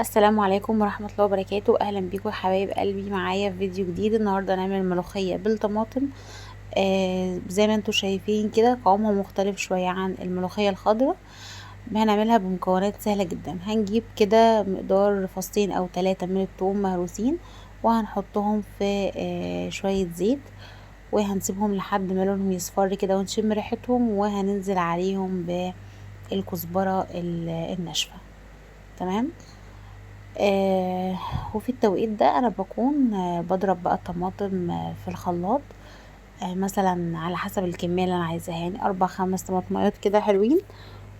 السلام عليكم ورحمة الله وبركاته. اهلا بيكم يا حبايب قلبي معايا في فيديو جديد. النهاردة هنعمل ملوخية بالطماطم. زي ما انتوا شايفين كده قوامها مختلف شوية عن الملوخية الخضراء. هنعملها بمكونات سهلة جدا. هنجيب كده مقدار فصين او 3 من الثوم مهروسين، وهنحطهم في شوية زيت، وهنسيبهم لحد ما لونهم يصفر كده ونشم ريحتهم، وهننزل عليهم بالكزبرة الناشفة. تمام. وفي التوقيت ده انا بكون بضرب بقى الطماطم في الخلاط. مثلا على حسب الكميه اللي انا عايزاها، يعني 4 5 طماطمات كده حلوين،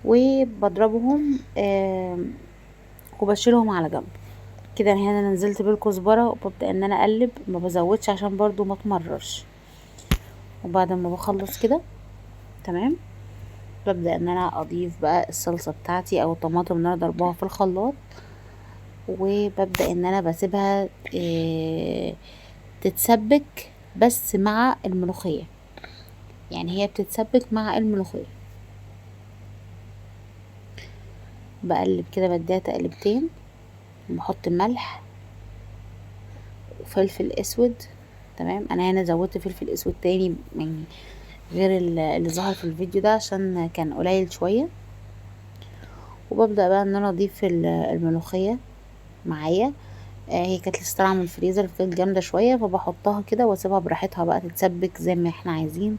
وبضربهم وبشيلهم على جنب كده. هنا انا نزلت بالكزبره وببدا ان انا اقلب، ما بزودش عشان برضو ما تمررش. وبعد ما بخلص كده تمام، ببدا ان انا اضيف بقى الصلصه بتاعتي او الطماطم اللي انا ضرباها في الخلاط، وببدأ ان انا بسيبها تتسبك بس مع الملوخية. يعني هي بتتسبك مع الملوخية. بقلب كده، بديها تقلبتين، بحط ملح وفلفل اسود. تمام. انا هنا زودت فلفل اسود تاني يعني غير اللي ظهر في الفيديو ده عشان كان قليل شوية. وببدأ بقى ان انا اضيف الملوخية معايا. هي كانت لسه طالعه من الفريزر، فكانت جامده شويه، فبحطها كده واسيبها براحتها بقى تتسبك زي ما احنا عايزين.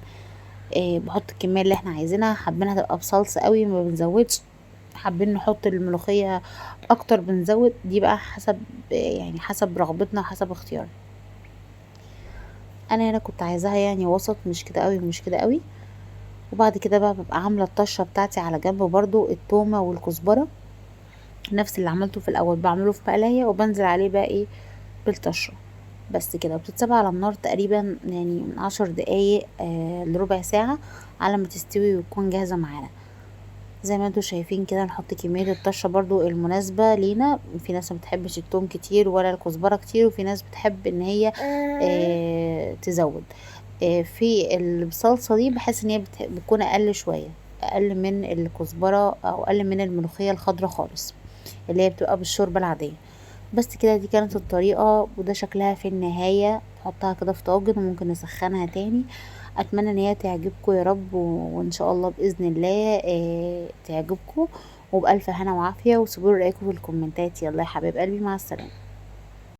بحط الكميه اللي احنا عايزينها، حابينها تبقى بصلصه قوي ما بنزودش، حابين نحط الملوخيه اكتر بنزود، دي بقى حسب يعني حسب رغبتنا وحسب اختيارنا. انا هنا كنت عايزاها يعني وسط، مش كده قوي ومش كده قوي. وبعد كده بقى ببقى عامله الطشه بتاعتي على جنب، برضو التومه والكزبره نفس اللي عملته في الاول بعمله في مقلايه، وبنزل عليه بقى ايه بالطشه. بس كده، وبتتساب على النار تقريبا يعني من 10 دقايق لربع ساعة على ما تستوي وتكون جاهزة معانا. زي ما انتوا شايفين كده، نحط كمية الطشة برضو المناسبة لينا. في ناس ما بتحبش التوم كتير ولا الكزبرة كتير، وفي ناس بتحب ان هي تزود. في الصلصة دي بحس ان هي بتكون اقل شوية، اقل من الكزبرة او اقل من الملوخية الخضرة خالص اللي هي بتبقى بالشوربة العادية. بس كده، دي كانت الطريقة وده شكلها في النهاية. نحطها كده في طاجن وممكن نسخنها تاني. اتمنى ان هي تعجبكم يا رب، وان شاء الله باذن الله تعجبكم. وبألف هنا وعافية، وسيبوا لي رأيكم في الكومنتات. يلا يا حبايب قلبي، مع السلامة.